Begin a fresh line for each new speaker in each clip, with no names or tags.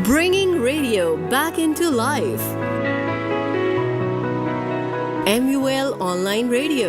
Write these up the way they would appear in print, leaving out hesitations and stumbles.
Bringing radio back into life. MUL Online Radio.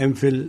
MPhil,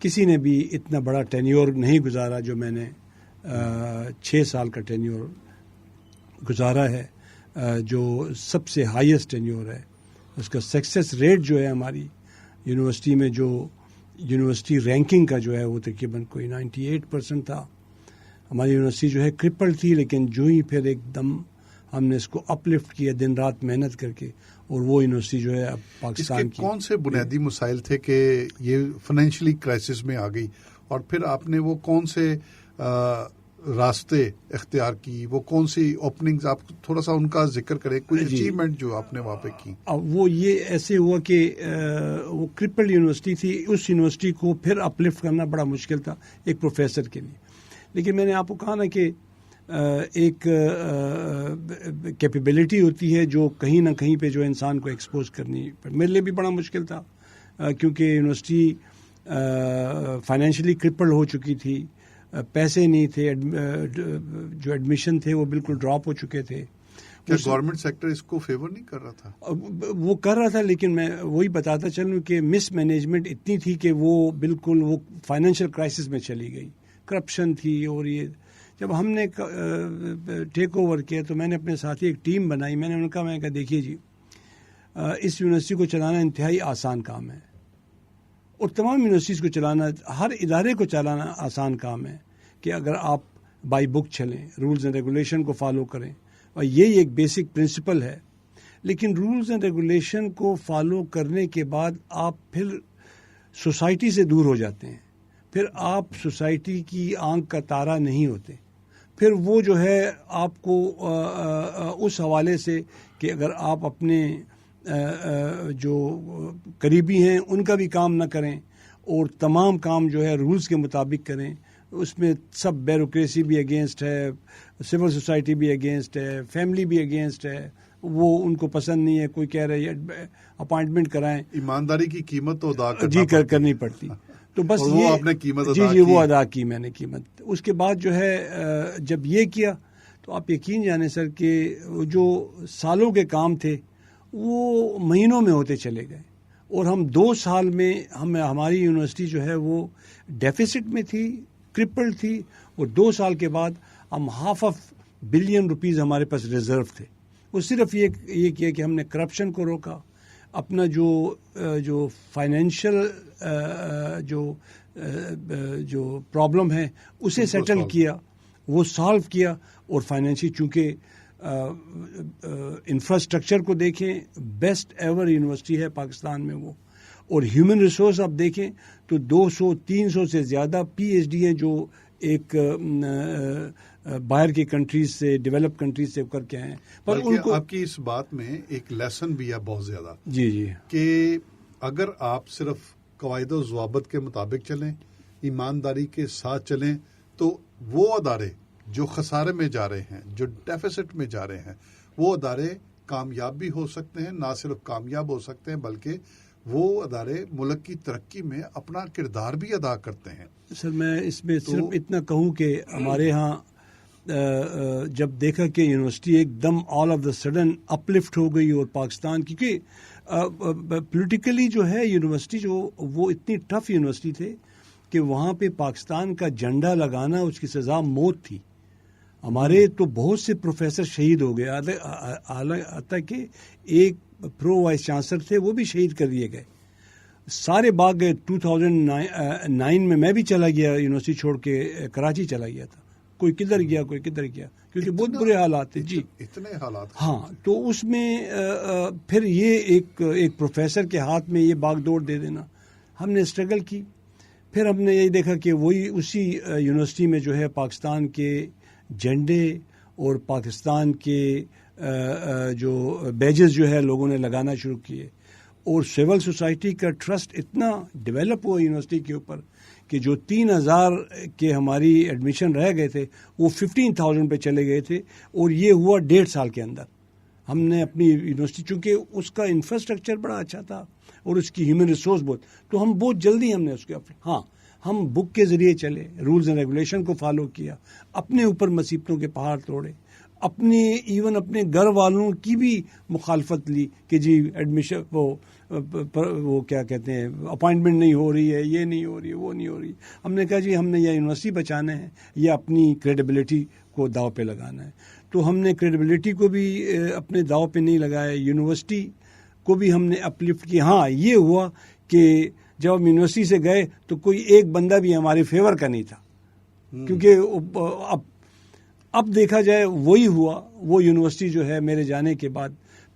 کسی نے بھی اتنا بڑا ٹینیور نہیں گزارا جو میں نے 6 سال کا ٹینیور گزارا ہے، جو سب سے ہائیسٹ ٹینیور ہے. اس کا سکسیس ریٹ جو ہے ہماری یونیورسٹی میں، جو یونیورسٹی رینکنگ کا جو ہے وہ تقریباً کوئی 98% تھا. ہماری یونیورسٹی جو ہے کرپل تھی، لیکن جو ہی پھر ایک دم ہم نے اس کو اپ لفٹ کیا دن رات محنت کر کے، اور وہ یونیورسٹی جو ہے اب پاکستان کی.
کون سے بنیادی مسائل تھے کہ یہ فائنینشلی کرائسس میں آ گئی، اور پھر آپ نے وہ کون سے راستے اختیار کی، وہ کون سی اوپننگز، آپ تھوڑا سا ان کا ذکر کریں، کوئی اچیومنٹ جو آپ نے وہاں پہ کی؟
وہ یہ ایسے ہوا کہ وہ کرپل یونیورسٹی تھی، اس یونیورسٹی کو پھر اپ لفٹ کرنا بڑا مشکل تھا ایک پروفیسر کے لیے. لیکن میں نے آپ کو کہا نا کہ ایک کیپیبلٹی ہوتی ہے جو کہیں نہ کہیں پہ جو انسان کو ایکسپوز کرنی. میرے لیے بھی بڑا مشکل تھا کیونکہ یونیورسٹی فائنینشلی کرپل ہو چکی تھی، پیسے نہیں تھے، جو ایڈمیشن تھے وہ بالکل ڈراپ ہو چکے تھے.
کیا گورنمنٹ سیکٹر اس کو فیور نہیں کر رہا تھا؟
وہ کر رہا تھا، لیکن میں وہی بتاتا چلوں کہ مس مینجمنٹ اتنی تھی کہ وہ بالکل وہ فائنینشیل کرائسس میں چلی گئی. کرپشن تھی، اور یہ جب ہم نے ٹیک اوور کیا تو میں نے اپنے ساتھی ایک ٹیم بنائی. میں نے ان کا کہا دیکھیے جی، اس یونیورسٹی کو چلانا انتہائی آسان کام ہے، اور تمام یونیورسٹیز کو چلانا، ہر ادارے کو چلانا آسان کام ہے کہ اگر آپ بائی بک چلیں، رولز اینڈ ریگولیشن کو فالو کریں، اور یہی ایک بیسک پرنسپل ہے. لیکن رولز اینڈ ریگولیشن کو فالو کرنے کے بعد آپ پھر سوسائٹی سے دور ہو جاتے ہیں، پھر آپ سوسائٹی کی آنکھ کا تارا نہیں ہوتے. پھر وہ جو ہے آپ کو اس حوالے سے کہ اگر آپ اپنے جو قریبی ہیں ان کا بھی کام نہ کریں، اور تمام کام جو ہے رولز کے مطابق کریں، اس میں سب بیوروکریسی بھی اگینسٹ ہے، سول سوسائٹی بھی اگینسٹ ہے، فیملی بھی اگینسٹ ہے. وہ ان کو پسند نہیں ہے. کوئی کہہ رہے ہے اپائنٹمنٹ کرائیں،
ایمانداری کی قیمت تو ادا
کرنی پڑتی. تو بس
وہ آپ نے قیمت ادا
جی وہ ادا کی میں نے قیمت. اس کے بعد جو ہے جب یہ کیا تو آپ یقین جانیں سر کہ جو سالوں کے کام تھے وہ مہینوں میں ہوتے چلے گئے. اور ہم 2 سال میں ہماری یونیورسٹی جو ہے وہ ڈیفیسٹ میں تھی، کرپل تھی، اور 2 سال کے بعد ہم $500 billion ہمارے پاس ریزرو تھے. وہ صرف یہ کیا کہ ہم نے کرپشن کو روکا، اپنا جو فائنینشیل جو پرابلم ہے اسے سیٹل کیا، وہ سالو کیا. اور فائنینشلی چونکہ انفراسٹرکچر کو دیکھیں بیسٹ ایور یونیورسٹی ہے پاکستان میں وہ، اور ہیومن ریسورس آپ دیکھیں تو 200-300 سے زیادہ PhD ہیں جو ایک باہر کی کنٹریز سے، ڈیولپ کنٹریز سے کر کے آئے ہیں. پر ان کو
آپ کی اس بات میں ایک لیسن بھی ہے بہت زیادہ،
جی
کہ اگر آپ صرف قواعد و ضوابط کے مطابق چلیں، ایمانداری کے ساتھ چلیں، تو وہ ادارے جو خسارے میں جا رہے ہیں، جو ڈیفیسٹ میں جا رہے ہیں، وہ ادارے کامیاب بھی ہو سکتے ہیں. نہ صرف کامیاب ہو سکتے ہیں بلکہ وہ ادارے ملک کی ترقی میں اپنا کردار بھی ادا کرتے ہیں.
سر میں اس میں صرف اتنا کہوں کہ ہمارے ہاں جب دیکھا کہ یونیورسٹی ایک دم all of the sudden up lift ہو گئی، اور پاکستان کیونکہ پولیٹیکلی جو ہے یونیورسٹی جو وہ اتنی ٹف یونیورسٹی تھے کہ وہاں پہ پاکستان کا جھنڈا لگانا اس کی سزا موت تھی. ہمارے تو بہت سے پروفیسر شہید ہو گئے، حتیٰ کہ ایک پرو وائس چانسلر تھے وہ بھی شہید کر دیے گئے. سارے باغ گئے. 2009 میں بھی چلا گیا، یونیورسٹی چھوڑ کے کراچی چلا گیا تھا. کوئی کدھر گیا کوئی کدھر گیا، کیونکہ بہت برے حالات تھے. جی
اتنے حالات.
ہاں، تو اس میں پھر یہ ایک پروفیسر کے ہاتھ میں یہ باغ دوڑ دے دینا. ہم نے اسٹرگل کی. پھر ہم نے یہی دیکھا کہ وہی اسی یونیورسٹی میں جو ہے پاکستان کے جھنڈے اور پاکستان کے جو بیجز جو ہے لوگوں نے لگانا شروع کیے، اور سول سوسائٹی کا ٹرسٹ اتنا ڈیولپ ہوا یونیورسٹی کے اوپر کہ جو 3,000 کے ہماری ایڈمیشن رہ گئے تھے وہ 15,000 پہ چلے گئے تھے. اور یہ ہوا 1.5 سال کے اندر. ہم نے اپنی یونیورسٹی، چونکہ اس کا انفراسٹرکچر بڑا اچھا تھا اور اس کی ہیومن ریسورس بہت، تو ہم بہت جلدی ہم نے اس کے ہاں ہم بک کے ذریعے چلے، رولز اینڈ ریگولیشن کو فالو کیا، اپنے اوپر مصیبتوں کے پہاڑ توڑے، اپنے ایون اپنے گھر والوں کی بھی مخالفت لی کہ جی ایڈمیشن وہ کیا کہتے ہیں اپائنٹمنٹ نہیں ہو رہی ہے, یہ نہیں ہو رہی ہے, وہ نہیں ہو رہی. ہم نے کہا جی ہم نے یہ یونیورسٹی بچانا ہے یا اپنی کریڈیبلٹی کو داؤ پہ لگانا ہے. تو ہم نے کریڈیبلٹی کو بھی اپنے داؤ پہ نہیں لگایا, یونیورسٹی کو بھی ہم نے اپلفٹ کیا. ہاں یہ ہوا کہ جب ہم یونیورسٹی سے گئے تو کوئی ایک بندہ بھی ہمارے فیور کا نہیں تھا, کیونکہ اب دیکھا جائے وہی ہوا. وہ یونیورسٹی جو ہے میرے جانے کے بعد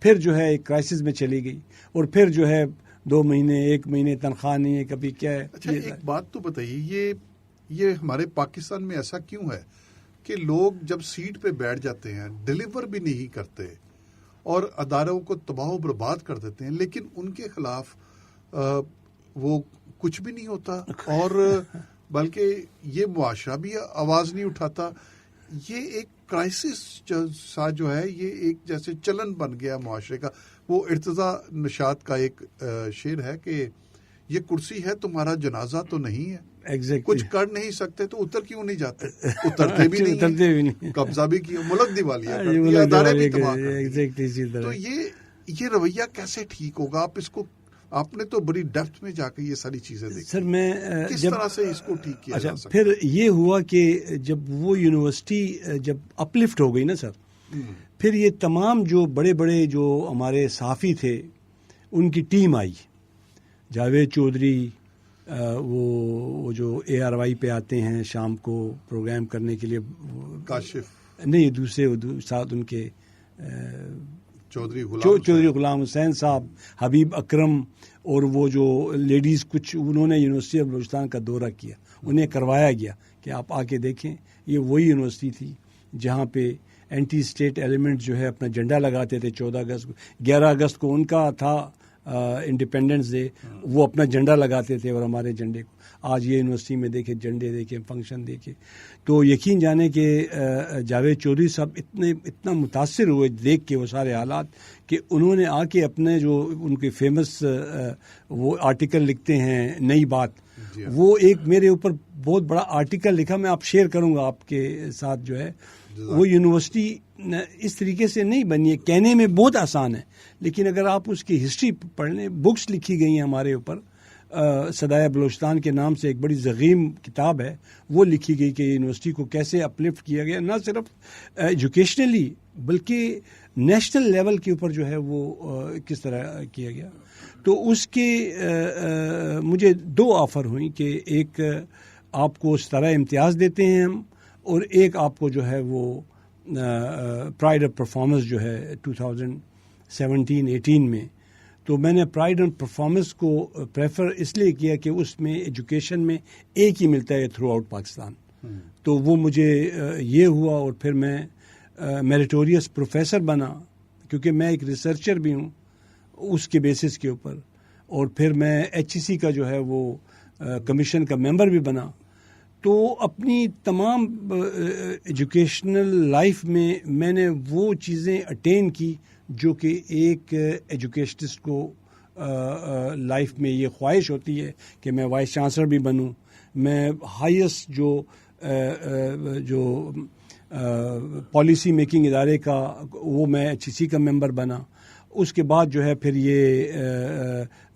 پھر جو ہے ایک کرائسس میں چلی گئی, اور پھر جو ہے 2 مہینے 1 مہینے تنخواہ نہیں ہے, کبھی کیا ہے.
اچھا ایک بات تو بتائیے, یہ ہمارے پاکستان میں ایسا کیوں ہے کہ لوگ جب سیٹ پہ بیٹھ جاتے ہیں ڈیلیور بھی نہیں کرتے اور اداروں کو تباہ و برباد کر دیتے ہیں, لیکن ان کے خلاف وہ کچھ بھی نہیں ہوتا, اور بلکہ یہ معاشرہ بھی آواز نہیں اٹھاتا. یہ ایک کرائسس سا جو ہے یہ ایک جیسے چلن بن گیا معاشرے کا. وہ ارتضیٰ نشاط کا ایک شعر ہے کہ یہ کرسی ہے تمہارا جنازہ تو نہیں ہے, کچھ کر نہیں سکتے تو اتر کیوں نہیں جاتے, اترتے بھی نہیں, قبضہ بھی کیا, ملک دیوالیہ کر دیا, ادارے بھی تباہ کر دیے. تو یہ رویہ کیسے ٹھیک ہوگا؟ آپ اس کو, آپ نے تو بڑی ڈیپتھ میں جا کے یہ ساری چیزیں دیکھی
سر. میں
کس طرح سے اس کو ٹھیک کیا جا سکتا؟
پھر یہ ہوا کہ جب وہ یونیورسٹی جب اپلفٹ ہو گئی نا سر, پھر یہ تمام جو بڑے بڑے جو ہمارے صحافی تھے ان کی ٹیم آئی. جاوید چودھری وہ جو ARY پہ آتے ہیں شام کو پروگرام کرنے کے لیے,
کاشف
نہیں دوسرے ساتھ ان کے چودھری غلام حسین صاحب, حبیب اکرم, اور وہ جو لیڈیز کچھ انہوں نے یونیورسٹی آف بلوچستان کا دورہ کیا, انہیں کروایا گیا کہ آپ آ کے دیکھیں. یہ وہی یونیورسٹی تھی جہاں پہ اینٹی اسٹیٹ ایلیمنٹ جو ہے اپنا جھنڈا لگاتے تھے. 14 اگست کو 11 اگست کو ان کا تھا انڈیپینڈنس ڈے, وہ اپنا جھنڈا لگاتے تھے اور ہمارے جھنڈے کو. آج یہ یونیورسٹی میں دیکھیں جھنڈے دیکھیں فنکشن دیکھیں, تو یقین جانے کہ جاوید چودھری صاحب اتنا متاثر ہوئے دیکھ کے وہ سارے حالات کہ انہوں نے آ کے اپنے جو ان کے فیمس وہ آرٹیکل لکھتے ہیں نئی بات, وہ ایک میرے اوپر بہت بڑا آرٹیکل لکھا, میں آپ شیئر کروں گا آپ کے ساتھ جو ہے. وہ یونیورسٹی اس طریقے سے نہیں بنی ہے, کہنے میں بہت آسان ہے, لیکن اگر آپ اس کی ہسٹری پڑھ لیں, بکس لکھی گئی ہیں ہمارے اوپر. صدائے بلوچستان کے نام سے ایک بڑی ضخیم کتاب ہے, وہ لکھی گئی کہ یونیورسٹی کو کیسے اپلفٹ کیا گیا, نہ صرف ایجوکیشنلی بلکہ نیشنل لیول کے اوپر جو ہے وہ کس طرح کیا گیا. تو اس کے مجھے 2 آفر ہوئیں کہ ایک آپ کو اس طرح امتیاز دیتے ہیں ہم, اور ایک آپ کو جو ہے وہ پرائڈ آف پرفارمنس جو ہے 2017-18 میں. تو میں نے پرائڈ اینڈ پرفارمنس کو پریفر اس لیے کیا کہ اس میں ایجوکیشن میں ایک ہی ملتا ہے تھرو آؤٹ پاکستان. تو وہ مجھے یہ ہوا, اور پھر میں میریٹوریس پروفیسر بنا, کیونکہ میں ایک ریسرچر بھی ہوں اس کے بیسس کے اوپر. اور پھر میں HEC کا جو ہے وہ کمیشن کا ممبر بھی بنا. تو اپنی تمام ایجوکیشنل لائف میں نے وہ چیزیں اٹین کی جو کہ ایک ایجوکیشنسٹ کو لائف میں یہ خواہش ہوتی ہے کہ میں وائس چانسلر بھی بنوں. میں ہائیسٹ جو پالیسی میکنگ ادارے کا وہ میں HEC کا ممبر بنا. اس کے بعد جو ہے پھر یہ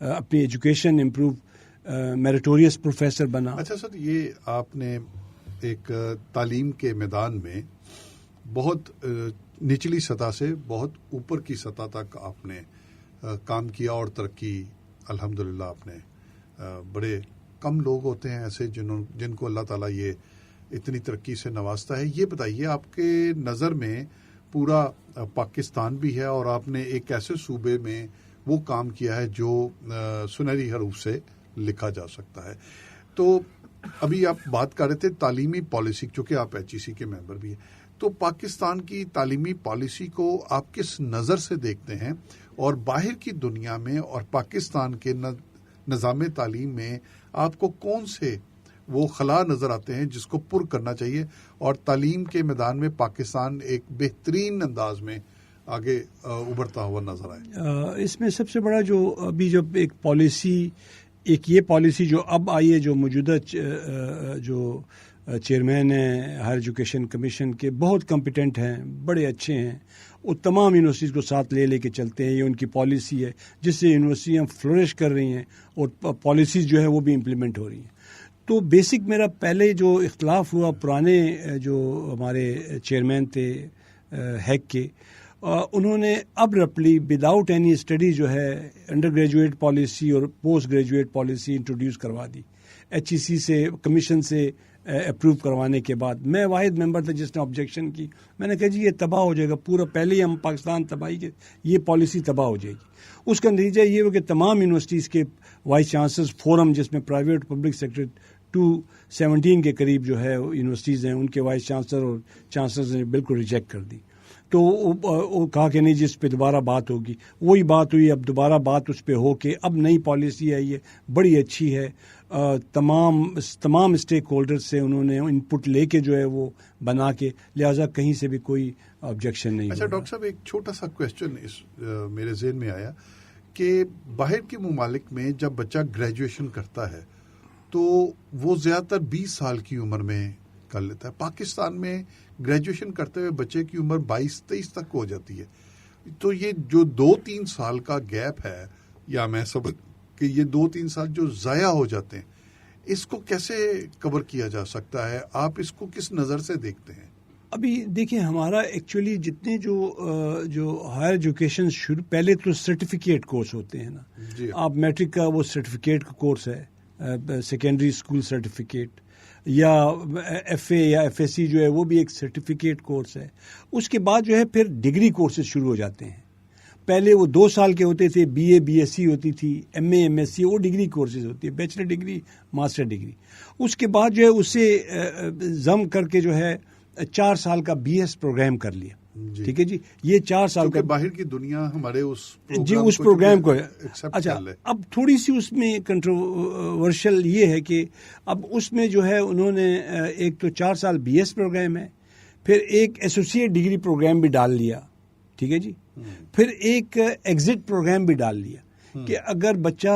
اپنی ایجوکیشن امپروو میریٹوریس پروفیسر بنا.
اچھا سر, یہ آپ نے ایک تعلیم کے میدان میں بہت نچلی سطح سے بہت اوپر کی سطح تک آپ نے کام کیا اور ترقی الحمدللہ آپ نے. بڑے کم لوگ ہوتے ہیں ایسے جن کو اللہ تعالیٰ یہ اتنی ترقی سے نوازتا ہے. یہ بتائیے آپ کے نظر میں پورا پاکستان بھی ہے اور آپ نے ایک ایسے صوبے میں وہ کام کیا ہے جو سنہری حروف سے لکھا جا سکتا ہے. تو ابھی آپ بات کر رہے تھے تعلیمی پالیسی, چونکہ آپ HEC کے ممبر بھی ہیں, تو پاکستان کی تعلیمی پالیسی کو آپ کس نظر سے دیکھتے ہیں, اور باہر کی دنیا میں اور پاکستان کے نظام تعلیم میں آپ کو کون سے وہ خلا نظر آتے ہیں جس کو پر کرنا چاہیے اور تعلیم کے میدان میں پاکستان ایک بہترین انداز میں آگے ابھرتا ہوا نظر آئے؟
اس میں سب سے بڑا جو ابھی جب ایک پالیسی, ایک یہ پالیسی جو اب آئی ہے, جو موجودہ جو چیئرمین ہیں ہائر ایجوکیشن کمیشن کے، بہت کمپیٹنٹ ہیں، بڑے اچھے ہیں، وہ تمام یونیورسٹیز کو ساتھ لے کے چلتے ہیں. یہ ان کی پالیسی ہے جس سے یونیورسٹیاں فلورش کر رہی ہیں اور پالیسیز جو ہے وہ بھی امپلیمنٹ ہو رہی ہیں. تو بیسک میرا پہلے جو اختلاف ہوا پرانے جو ہمارے چیئرمین تھے ہیک کے، انہوں نے ابرپٹلی وداؤٹ اینی اسٹڈی جو ہے انڈر گریجویٹ پالیسی اور پوسٹ گریجویٹ پالیسی انٹروڈیوس کروا دی HEC سے، کمیشن سے اپروو کروانے کے بعد. میں واحد ممبر تھا جس نے آبجیکشن کی. میں نے کہا جی یہ تباہ ہو جائے گا پورا، پہلے ہی ہم پاکستان تباہی کے، یہ پالیسی تباہ ہو جائے گی. اس کا نتیجہ یہ ہو کہ تمام یونیورسٹیز کے وائس چانسلرز فورم، جس میں پرائیویٹ پبلک سیکٹر 217 کے قریب جو ہے یونیورسٹیز ہیں، ان کے وائس چانسلر اور چانسلرز نے بالکل ریجیکٹ کر دی. تو وہ کہا کہ نہیں جس پہ دوبارہ بات ہوگی. وہی بات ہوئی، اب دوبارہ بات اس پہ ہو کے اب نئی پالیسی آئی ہے، بڑی اچھی ہے. تمام اسٹیک ہولڈر سے انہوں نے ان پٹ لے کے جو ہے وہ بنا کے، لہٰذا کہیں سے بھی کوئی آبجیکشن نہیں.
اچھا ڈاکٹر صاحب، ایک چھوٹا سا کویسچن میرے ذہن میں آیا کہ باہر کے ممالک میں جب بچہ گریجویشن کرتا ہے تو وہ زیادہ تر 20 سال کی عمر میں کر لیتا ہے. پاکستان میں گریجویشن کرتے ہوئے بچے کی عمر 22-23 تک ہو جاتی ہے. تو یہ جو 2-3 سال کا گیپ ہے، یا میں سمجھ کہ یہ 2-3 سال جو ضائع ہو جاتے ہیں، اس کو کیسے کور کیا جا سکتا ہے؟ آپ اس کو کس نظر سے دیکھتے ہیں؟
ابھی دیکھیں ہمارا ایکچولی جتنے جو ہائر ایجوکیشن شروع، پہلے تو سرٹیفکیٹ کورس ہوتے ہیں نا
جی.
آپ میٹرک کا وہ سرٹیفکیٹ کا کورس ہے، سیکنڈری اسکول سرٹیفکیٹ، یا FA یا FSC جو ہے وہ بھی ایک سرٹیفکیٹ کورس ہے. اس کے بعد جو ہے پھر ڈگری کورسز شروع ہو جاتے ہیں. پہلے وہ 2 سال کے ہوتے تھے، BA BSc ہوتی تھی، MA MSc، وہ ڈگری کورسز ہوتی ہے، بیچلر ڈگری، ماسٹر ڈگری. اس کے بعد جو ہے اسے ضم کر کے جو ہے 4 سال کا BS پروگرام کر لیا. ٹھیک ہے جی، یہ 4 سال کا
باہر کی دنیا ہمارے اس
پروگرام کو. اچھا، اب تھوڑی سی اس میں کنٹروورشل یہ ہے کہ اب اس میں جو ہے انہوں نے ایک تو 4 سال BS پروگرام ہے، پھر ایک ایسوسیٹ ڈگری پروگرام بھی ڈال لیا. ٹھیک ہے جی، پھر ایک ایگزٹ پروگرام بھی ڈال لیا کہ اگر بچہ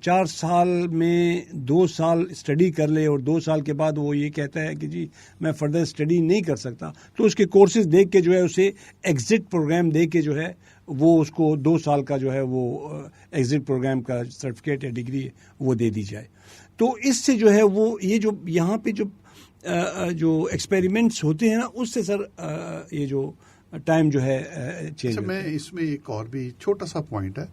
4 سال میں 2 سال اسٹڈی کر لے اور 2 سال کے بعد وہ یہ کہتا ہے کہ جی میں فردر اسٹڈی نہیں کر سکتا، تو اس کے کورسز دیکھ کے جو ہے اسے ایگزٹ پروگرام دے کے جو ہے وہ اس کو 2 سال کا جو ہے وہ ایگزٹ پروگرام کا سرٹیفکیٹ یا ڈگری وہ دے دی جائے. تو اس سے جو ہے وہ یہ جو یہاں پہ جو ایکسپیریمنٹس ہوتے ہیں نا، اس سے سر یہ جو ٹائم جو ہے چینج.
میں اس میں ایک اور بھی چھوٹا سا پوائنٹ ہے.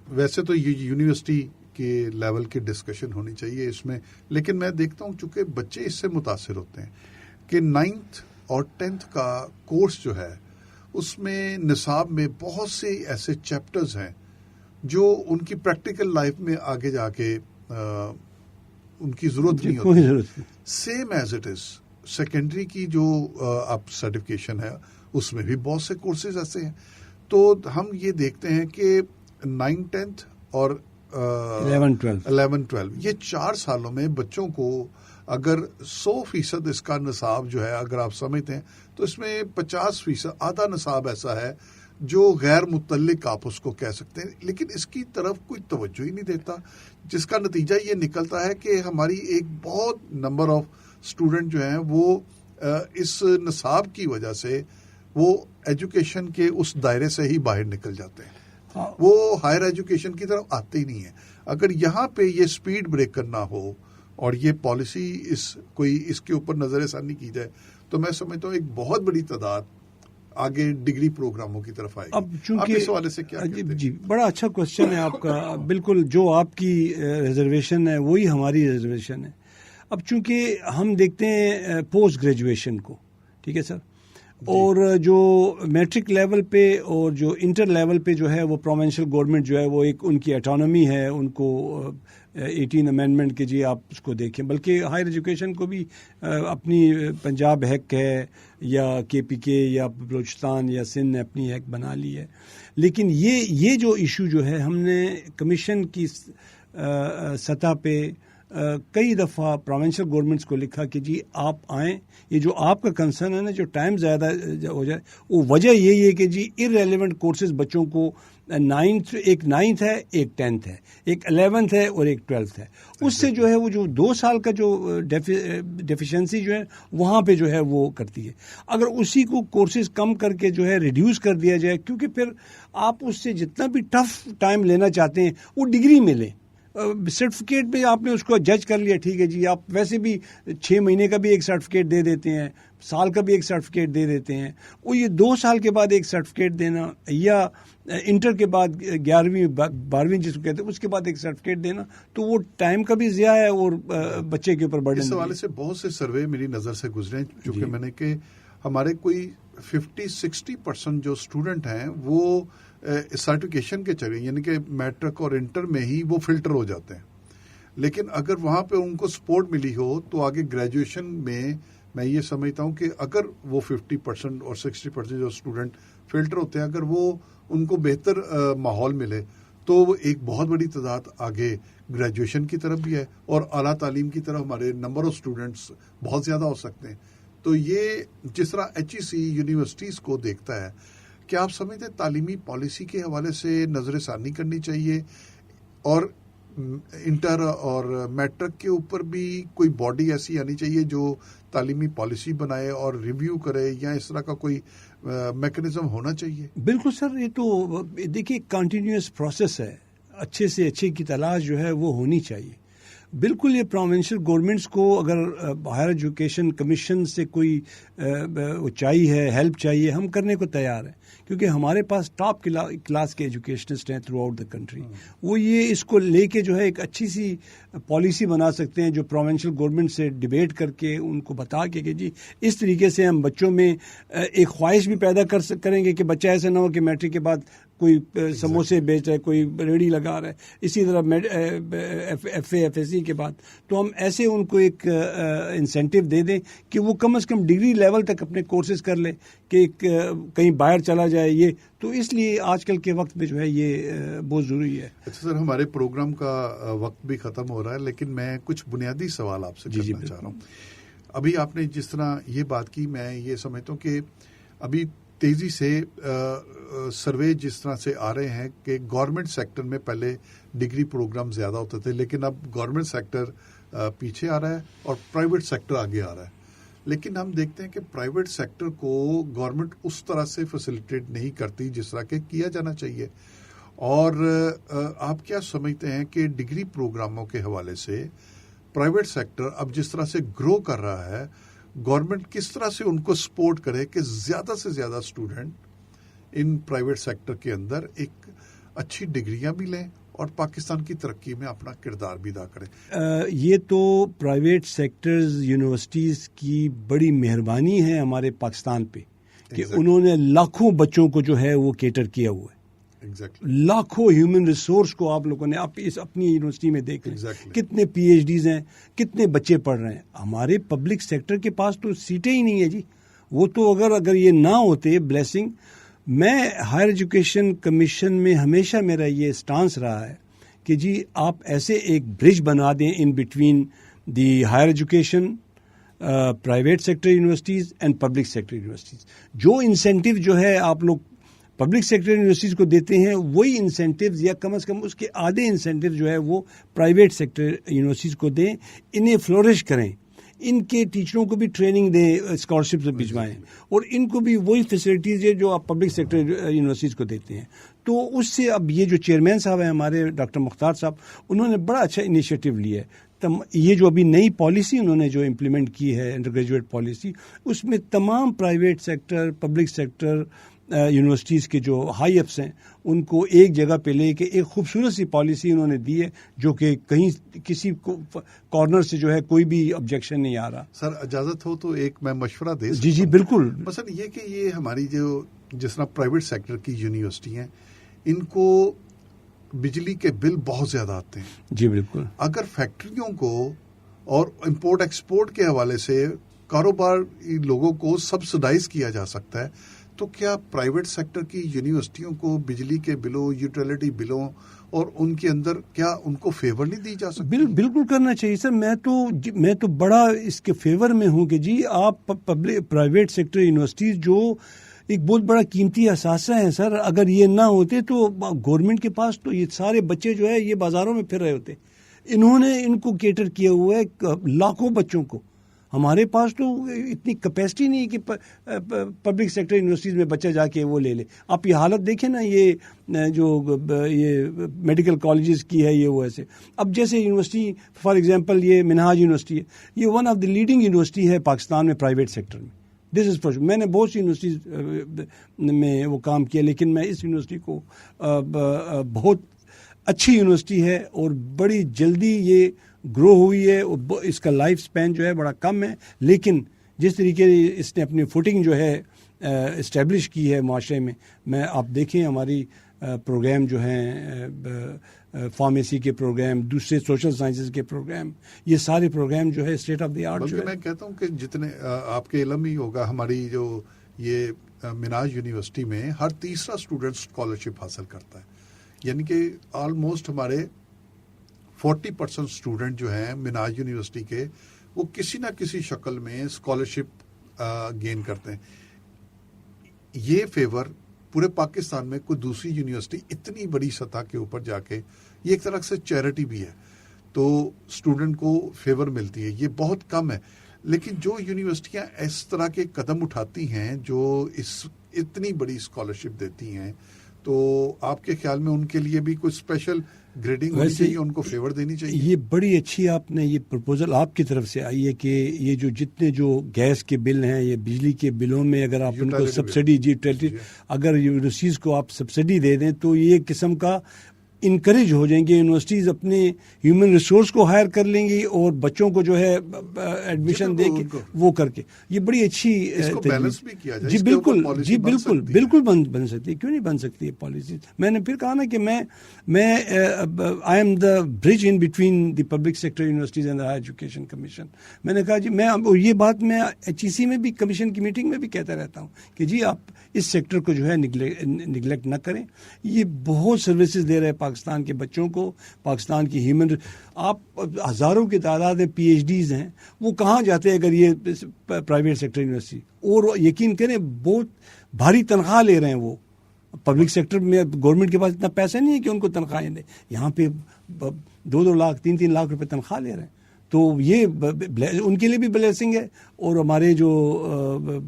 ویسے تو یہ یونیورسٹی کے لیول کی ڈسکشن ہونی چاہیے اس میں، لیکن میں دیکھتا ہوں چونکہ بچے اس سے متاثر ہوتے ہیں کہ 9th اور 10th کا کورس جو ہے اس میں نصاب میں بہت سے ایسے چیپٹرز ہیں جو ان کی پریکٹیکل لائف میں آگے جا کے ان کی ضرورت نہیں ہوتی. Same as it is secondary کی جو اب سرٹیفکیشن ہے اس میں بھی بہت سے کورسز ایسے ہیں. تو ہم یہ دیکھتے ہیں کہ 9th 10th اور 11-12 یہ 4 سالوں میں بچوں کو اگر 100% اس کا نصاب جو ہے اگر آپ سمجھتے ہیں تو اس میں 50% آدھا نصاب ایسا ہے جو غیر متعلق آپ اس کو کہہ سکتے ہیں، لیکن اس کی طرف کوئی توجہ ہی نہیں دیتا، جس کا نتیجہ یہ نکلتا ہے کہ ہماری ایک بہت نمبر آف اسٹوڈنٹ جو ہیں وہ اس نصاب کی وجہ سے وہ ایجوکیشن کے اس دائرے سے ہی باہر نکل جاتے ہیں. وہ ہائر ایجوکیشن کی طرف آتے ہی نہیں ہیں. اگر یہاں پہ یہ سپیڈ بریک کرنا ہو اور یہ پالیسی اس کے اوپر نظر ثانی کی جائے تو میں سمجھتا ہوں ایک بہت بڑی تعداد آگے ڈگری پروگراموں کی طرف آئے گی.
اب چونکہ
اس حوالے سے کیا کہتے ہیں؟
جی بڑا اچھا کوشچن ہے آپ کا. بالکل جو آپ کی ریزرویشن ہے وہی ہماری ریزرویشن ہے. اب چونکہ ہم دیکھتے ہیں پوسٹ گریجویشن کو، ٹھیک ہے سر، اور جو میٹرک لیول پہ اور جو انٹر لیول پہ جو ہے وہ پروونشل گورنمنٹ جو ہے وہ ایک ان کی اٹانومی ہے، ان کو 18 امینڈمنٹ کے جی آپ اس کو دیکھیں، بلکہ ہائر ایجوکیشن کو بھی اپنی پنجاب ہیک ہے یا KPK یا بلوچستان یا سندھ نے اپنی ہیک بنا لی ہے. لیکن یہ جو ایشو جو ہے ہم نے کمیشن کی سطح پہ کئی دفعہ پروونشل گورنمنٹس کو لکھا کہ جی آپ آئیں, یہ جو آپ کا کنسرن ہے نا جو ٹائم زیادہ ہو جائے, وہ وجہ یہی ہے کہ جی ارریلیونٹ کورسز بچوں کو ایک 9th ہے, ایک 10th ہے, ایک 11th ہے اور ایک 12th ہے. اس سے جو ہے وہ جو 2 سال کا جو ڈیفیشنسی جو ہے وہاں پہ جو ہے وہ کرتی ہے. اگر اسی کو کورسز کم کر کے جو ہے ریڈیوس کر دیا جائے, کیونکہ پھر آپ اس سے جتنا بھی ٹف ٹائم لینا چاہتے ہیں وہ ڈگری میں لیں. سرٹیفکیٹ پہ آپ نے اس کو جج کر لیا, ٹھیک ہے جی آپ ویسے بھی 6 مہینے کا بھی ایک سرٹیفکیٹ دے دیتے ہیں, سال کا بھی ایک سرٹیفکیٹ دے دیتے ہیں, وہ یہ 2 سال کے بعد ایک سرٹیفکیٹ دینا یا انٹر کے بعد 11ویں 12ویں جس کو کہتے ہیں اس کے بعد ایک سرٹیفکیٹ دینا, تو وہ ٹائم کا بھی ضیاع ہے اور بچے کے اوپر برڈن.
اس حوالے سے بہت سے سروے میری نظر سے گزرے چونکہ میں نے کہ ہمارے کوئی 50-60% جو اسٹوڈنٹ ہیں وہ سرٹیفکیشن کے چلے, یعنی کہ میٹرک اور انٹر میں ہی وہ فلٹر ہو جاتے ہیں. لیکن اگر وہاں پہ ان کو سپورٹ ملی ہو تو آگے گریجویشن میں یہ سمجھتا ہوں کہ اگر وہ 50% اور 60% جو اسٹوڈنٹ فلٹر ہوتے ہیں, اگر وہ ان کو بہتر ماحول ملے تو وہ ایک بہت بڑی تعداد آگے گریجویشن کی طرف بھی ہے اور اعلیٰ تعلیم کی طرف ہمارے نمبر آف اسٹوڈنٹس بہت زیادہ ہو سکتے ہیں. تو یہ جس طرح HEC یونیورسٹیز کو دیکھتا ہے, کیا آپ سمجھتے ہیں تعلیمی پالیسی کے حوالے سے نظر ثانی کرنی چاہیے اور انٹر اور میٹرک کے اوپر بھی کوئی باڈی ایسی آنی چاہیے جو تعلیمی پالیسی بنائے اور ریویو کرے, یا اس طرح کا کوئی میکنزم ہونا چاہیے؟
بالکل سر, یہ تو دیکھیے کنٹینیوس پروسیس ہے, اچھے سے اچھے کی تلاش جو ہے وہ ہونی چاہیے. بالکل یہ پروونشل گورنمنٹس کو اگر ہائر ایجوکیشن کمیشن سے کوئی چاہیے ہیلپ چاہیے, ہم کرنے کو تیار ہیں, کیونکہ ہمارے پاس ٹاپ کلاس کے ایجوکیشنسٹ ہیں تھرو آؤٹ دا کنٹری. وہ یہ اس کو لے کے جو ہے ایک اچھی سی پالیسی بنا سکتے ہیں جو پروونشل گورنمنٹ سے ڈیبیٹ کر کے ان کو بتا کے کہ جی اس طریقے سے ہم بچوں میں ایک خواہش بھی پیدا کریں گے کہ بچہ ایسا نہ ہو کہ میٹرک کے بعد کوئی سموسے بیچ رہا ہے, کوئی ریڑھی لگا رہا ہے, اسی طرح FA کے بعد. تو ہم ایسے ان کو ایک انسینٹیو دے دیں کہ وہ کم از کم ڈگری لیول تک اپنے کورسز کر لیں کہ کہیں باہر چلا جائے. یہ تو اس لیے آج کل کے وقت میں جو ہے یہ بہت ضروری ہے.
اچھا سر, ہمارے پروگرام کا وقت بھی ختم ہو رہا ہے, لیکن میں کچھ بنیادی سوال آپ سے کرنا چاہ رہا ہوں. ابھی آپ نے جس طرح یہ بات کی, میں یہ سمجھتا ہوں کہ ابھی تیزی سے سروے جس طرح سے آ رہے ہیں کہ گورنمنٹ سیکٹر میں پہلے ڈگری پروگرام زیادہ ہوتے تھے, لیکن اب گورنمنٹ سیکٹر پیچھے آ رہا ہے اور پرائیویٹ سیکٹر آگے آ رہا ہے. لیکن ہم دیکھتے ہیں کہ پرائیویٹ سیکٹر کو گورنمنٹ اس طرح سے فیسیلیٹیٹ نہیں کرتی جس طرح کہ کیا جانا چاہیے. اور آپ کیا سمجھتے ہیں کہ ڈگری پروگراموں کے حوالے سے پرائیویٹ سیکٹر اب جس طرح سے گرو کر رہا ہے, گورنمنٹ کس طرح سے ان کو سپورٹ کرے کہ زیادہ سے زیادہ اسٹوڈنٹ ان پرائیویٹ سیکٹر کے اندر ایک اچھی ڈگریاں بھی لیں اور پاکستان کی ترقی میں اپنا کردار بھی ادا کریں؟
یہ تو پرائیویٹ سیکٹرز یونیورسٹیز کی بڑی مہربانی ہے ہمارے پاکستان پہ کہ انہوں نے لاکھوں بچوں کو جو ہے وہ کیٹر کیا ہوا ہے. لاکھوں ہیومن ریسورس کو آپ لوگوں نے اپنی یونیورسٹی میں دیکھ لیں, کتنے PhDs ہیں, کتنے بچے پڑھ رہے ہیں. ہمارے پبلک سیکٹر کے پاس تو سیٹیں ہی نہیں ہے جی. وہ تو اگر یہ نہ ہوتے بلیسنگ, میں ہائر ایجوکیشن کمیشن میں ہمیشہ میرا یہ سٹانس رہا ہے کہ جی آپ ایسے ایک برج بنا دیں in between the higher education private sector universities and public sector universities. جو انسینٹیو جو ہے آپ لوگ پبلک سیکٹر یونیورسٹیز کو دیتے ہیں, وہی انسینٹیوز یا کم از کم اس کے آدھے انسینٹیو جو ہے وہ پرائیویٹ سیکٹر یونیورسٹیز کو دیں, انہیں فلورش کریں, ان کے ٹیچروں کو بھی ٹریننگ دیں, اسکالرشپ بھجوائیں, اور ان کو بھی وہی فیسلٹیز ہے جو آپ پبلک سیکٹر یونیورسٹیز کو دیتے ہیں. تو اس سے اب یہ جو چیئرمین صاحب ہیں ہمارے ڈاکٹر مختار صاحب, انہوں نے بڑا اچھا انیشیٹو لیا ہے. یہ جو ابھی نئی پالیسی انہوں نے جو امپلیمنٹ کی ہے انڈر گریجویٹ پالیسی, اس میں تمام private sector public sector universities کے جو ہائی اپس ہیں ان کو ایک جگہ پہ لے کے ایک خوبصورت سی پالیسی انہوں نے دی ہے جو کہ کہیں کسی کارنر سے جو ہے کوئی بھی آبجیکشن نہیں آ رہا.
سر اجازت ہو تو ایک میں مشورہ دے سکتا
ہوں؟ جی بالکل.
مثلا یہ کہ یہ ہماری جو جس طرح پرائیویٹ سیکٹر کی یونیورسٹی ہیں, ان کو بجلی کے بل بہت زیادہ آتے ہیں.
جی بالکل.
اگر فیکٹریوں کو اور امپورٹ ایکسپورٹ کے حوالے سے کاروبار لوگوں کو سبسڈائز کیا جا سکتا ہے, تو کیا پرائیویٹ سیکٹر کی یونیورسٹیوں کو بجلی کے بلوں, یوٹیلیٹی بلوں اور ان کے اندر کیا ان کو فیور نہیں دی جا سکتی؟
بالکل کرنا چاہیے سر. میں تو بڑا اس کے فیور میں ہوں کہ جی آپ پرائیویٹ سیکٹر یونیورسٹیز جو ایک بہت بڑا قیمتی اثاثہ ہیں سر, اگر یہ نہ ہوتے تو گورنمنٹ کے پاس تو یہ سارے بچے جو ہے یہ بازاروں میں پھر رہے ہوتے. انہوں نے ان کو کیٹر کیا ہوا ہے لاکھوں بچوں کو. ہمارے پاس تو اتنی کیپیسٹی نہیں ہے کہ پبلک سیکٹر یونیورسٹیز میں بچہ جا کے وہ لے لے. آپ یہ حالت دیکھیں نا, یہ جو یہ میڈیکل کالجز کی ہے یہ وہ ایسے. اب جیسے یونیورسٹی فار ایگزامپل یہ منہاج یونیورسٹی ہے, یہ one of the leading university ہے پاکستان میں پرائیویٹ سیکٹر میں. دس از فار. میں نے بہت سی یونیورسٹیز میں وہ کام کیا, لیکن میں اس یونیورسٹی کو بہت اچھی یونیورسٹی ہے اور بڑی جلدی یہ گرو ہوئی ہے. اس کا لائف سپین جو ہے بڑا کم ہے, لیکن جس طریقے اس نے اپنی فوٹنگ جو ہے اسٹیبلش کی ہے معاشرے میں آپ دیکھیں ہماری پروگرام جو ہیں فارمیسی کے پروگرام, دوسرے سوشل سائنسز کے پروگرام, یہ سارے پروگرام جو ہے اسٹیٹ آف دی آرٹ جو ہے.
میں کہتا ہوں کہ جتنے آپ کے علم ہی ہوگا, ہماری جو یہ مناج یونیورسٹی میں ہر تیسرا اسٹوڈنٹ اسکالرشپ حاصل کرتا ہے. یعنی کہ آلموسٹ ہمارے 40% اسٹوڈنٹ جو ہیں مناج یونیورسٹی کے وہ کسی نہ کسی شکل میں اسکالرشپ گین کرتے ہیں. یہ فیور پورے پاکستان میں کوئی دوسری یونیورسٹی اتنی بڑی سطح کے اوپر جا کے, یہ ایک طرح سے چیریٹی بھی ہے تو اسٹوڈنٹ کو فیور ملتی ہے, یہ بہت کم ہے. لیکن جو یونیورسٹیاں اس طرح کے قدم اٹھاتی ہیں جو اتنی بڑی اسکالرشپ دیتی ہیں, تو آپ کے خیال میں ان کے لیے بھی کوئی اسپیشل گریڈنگ ہونی چاہیے, ان کو فیور دینی چاہیے؟
یہ بڑی اچھی آپ نے یہ پرپوزل آپ کی طرف سے آئی ہے کہ یہ جو جتنے جو گیس کے بل ہیں, یہ بجلی کے بلوں میں اگر آپ ان کو سبسڈی اگر یونیورسٹیز کو آپ سبسڈی دے دیں تو یہ قسم کا انکریج ہو جائیں گے. یونیورسٹیز اپنے ہیومن ریسورس کو ہائر کر لیں گی اور بچوں کو جو ہے ایڈمیشن دے کے وہ کر کے, یہ بڑی اچھی جی بالکل بن سکتی ہے. کیوں نہیں بن سکتی ہے پالیسیز. میں نے پھر کہا نا کہ میں I am the bridge in between the public sector universities and higher education commission. میں نے کہا جی میں یہ بات میں HEC میں بھی کمیشن کی میٹنگ میں بھی کہتا رہتا ہوں کہ جی آپ اس سیکٹر کو جو ہے نگلیکٹ نہ کریں. یہ بہت سروسز دے رہے پاکستان کے بچوں کو, پاکستان کی ہیومن. آپ ہزاروں کی تعداد میں PhDs ہیں, وہ کہاں جاتے ہیں اگر یہ پرائیویٹ سیکٹر یونیورسٹی, اور یقین کریں بہت بھاری تنخواہ لے رہے ہیں وہ. پبلک سیکٹر میں گورنمنٹ کے پاس اتنا پیسہ نہیں ہے کہ ان کو تنخواہیں دیں. یہاں پہ 2-2 لاکھ 3-3 لاکھ روپے تنخواہ لے رہے ہیں. تو یہ ان کے لیے بھی بلیسنگ ہے, اور ہمارے جو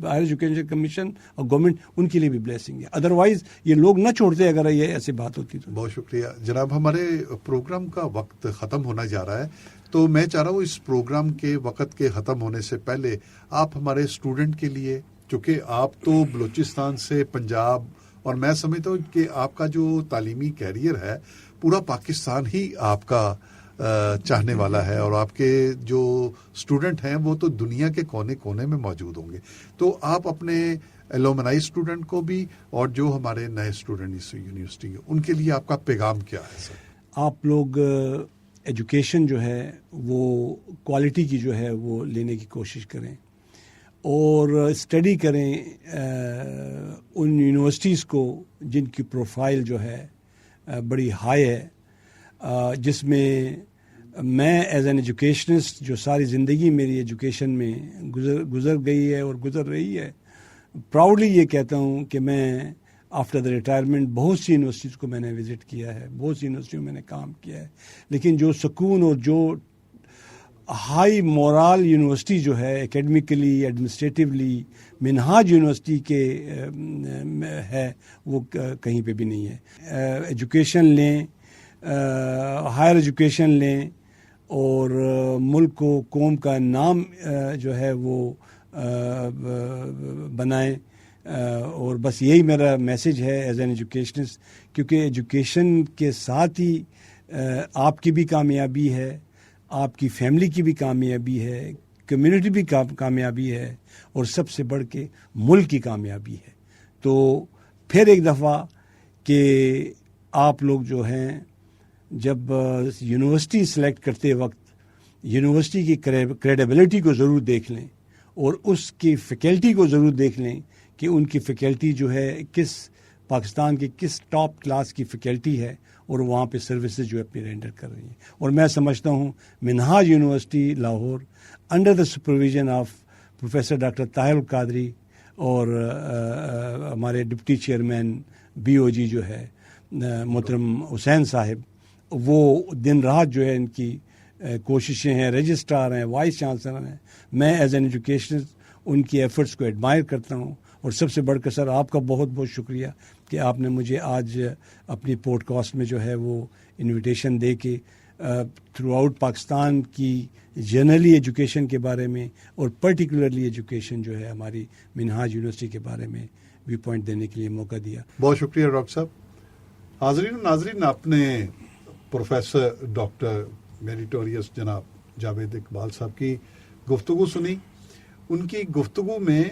ہائر ایجوکیشن کمیشن اور گورنمنٹ ان کے لیے بھی بلیسنگ ہے. ادروائز یہ لوگ نہ چھوڑتے اگر یہ ایسی بات ہوتی تو.
بہت شکریہ جناب. ہمارے پروگرام کا وقت ختم ہونا جا رہا ہے, تو میں چاہ رہا ہوں اس پروگرام کے وقت کے ختم ہونے سے پہلے آپ ہمارے اسٹوڈنٹ کے لیے, چونکہ آپ تو بلوچستان سے پنجاب, اور میں سمجھتا ہوں کہ آپ کا جو تعلیمی کیریئر ہے پورا پاکستان ہی آپ کا چاہنے والا ہے, اور آپ کے جو اسٹوڈنٹ ہیں وہ تو دنیا کے کونے کونے میں موجود ہوں گے. تو آپ اپنے ایلومنائی اسٹوڈنٹ کو بھی اور جو ہمارے نئے اسٹوڈنٹ اس یونیورسٹی کے, ان کے لیے آپ کا پیغام کیا ہے سر؟
آپ لوگ ایجوکیشن جو ہے وہ کوالٹی کی جو ہے وہ لینے کی کوشش کریں, اور اسٹڈی کریں ان یونیورسٹیز کو جن کی پروفائل جو ہے بڑی ہائی ہے, جس میں میں ایز این ایجوکیشنسٹ جو ساری زندگی میری ایجوکیشن میں گزر گئی ہے اور گزر رہی ہے, پراؤڈلی یہ کہتا ہوں کہ میں آفٹر دا ریٹائرمنٹ بہت سی یونیورسٹیز کو میں نے وزٹ کیا ہے, بہت سی یونیورسٹیوں میں نے کام کیا ہے, لیکن جو سکون اور جو ہائی مورال یونیورسٹی جو ہے اکیڈمیکلی ایڈمنسٹریٹیولی منہاج یونیورسٹی کے ہے وہ کہیں پہ بھی نہیں ہے. ایجوکیشن لیں, ہائر ایجوکیشن لیں, اور ملک کو قوم کا نام جو ہے وہ بنائیں, اور بس یہی میرا میسج ہے ایز این ایجوکیشنسٹ. کیونکہ ایجوکیشن کے ساتھ ہی آپ کی بھی کامیابی ہے, آپ کی فیملی کی بھی کامیابی ہے, کمیونٹی بھی کامیابی ہے, اور سب سے بڑھ کے ملک کی کامیابی ہے. تو پھر ایک دفعہ کہ آپ لوگ جو ہیں جب یونیورسٹی سلیکٹ کرتے وقت یونیورسٹی کی کریڈیبلٹی کو ضرور دیکھ لیں, اور اس کی فیکلٹی کو ضرور دیکھ لیں کہ ان کی فیکلٹی جو ہے کس پاکستان کی کس ٹاپ کلاس کی فیکلٹی ہے اور وہاں پہ سروسز جو اپنی رینڈر کر رہی ہیں. اور میں سمجھتا ہوں Minhaj university Lahore under the supervision of professor doctor Tahir ul Qadri اور ہمارے ڈپٹی چیئرمین BOG جو ہے محترم حسین صاحب, وہ دن رات جو ہے ان کی کوششیں ہیں, رجسٹرار ہیں, وائس چانسلر ہیں. میں ایز این ایجوکیشنسٹ ان کی ایفرٹس کو ایڈمائر کرتا ہوں. اور سب سے بڑھ کر سر آپ کا بہت بہت شکریہ کہ آپ نے مجھے آج اپنی پوڈ کاسٹ میں جو ہے وہ انویٹیشن دے کے تھرو آؤٹ پاکستان کی جنرلی ایجوکیشن کے بارے میں اور پرٹیکولرلی ایجوکیشن جو ہے ہماری منہاج یونیورسٹی کے بارے میں ویو پوائنٹ دینے کے لیے موقع دیا.
بہت شکریہ ڈاکٹر صاحب. حاضرین و ناظرین, آپ نے پروفیسر ڈاکٹر میریٹوریس جناب جاوید اقبال صاحب کی گفتگو سنی. ان کی گفتگو میں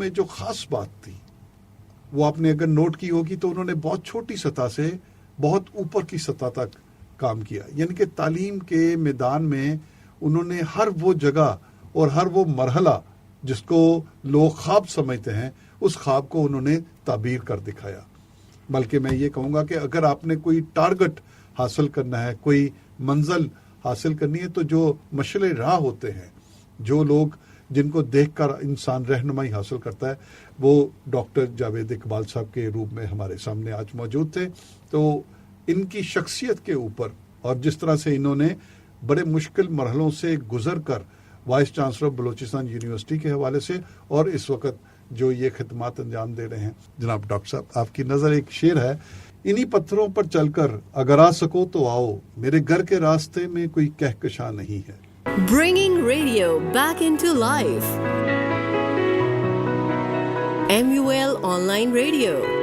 جو خاص بات تھی وہ آپ نے اگر نوٹ کی ہوگی تو انہوں نے بہت چھوٹی سطح سے بہت اوپر کی سطح تک کام کیا. یعنی کہ تعلیم کے میدان میں انہوں نے ہر وہ جگہ اور ہر وہ مرحلہ جس کو لوگ خواب سمجھتے ہیں اس خواب کو انہوں نے تعبیر کر دکھایا. بلکہ میں یہ کہوں گا کہ اگر آپ نے کوئی ٹارگٹ حاصل کرنا ہے, کوئی منزل حاصل کرنی ہے, تو جو مشعل راہ ہوتے ہیں, جو لوگ جن کو دیکھ کر انسان رہنمائی حاصل کرتا ہے, وہ ڈاکٹر جاوید اقبال صاحب کے روپ میں ہمارے سامنے آج موجود تھے. تو ان کی شخصیت کے اوپر اور جس طرح سے انہوں نے بڑے مشکل مرحلوں سے گزر کر وائس چانسلر بلوچستان یونیورسٹی کے حوالے سے اور اس وقت جو یہ خدمات انجام دے رہے ہیں. جناب ڈاکٹر صاحب, آپ کی نظر ایک شعر ہے, انہی پتھروں پر چل کر اگر آ سکو تو آؤ, میرے گھر کے راستے میں کوئی کہکشاں نہیں ہے.
Bringing radio back into life. MUL Online Radio.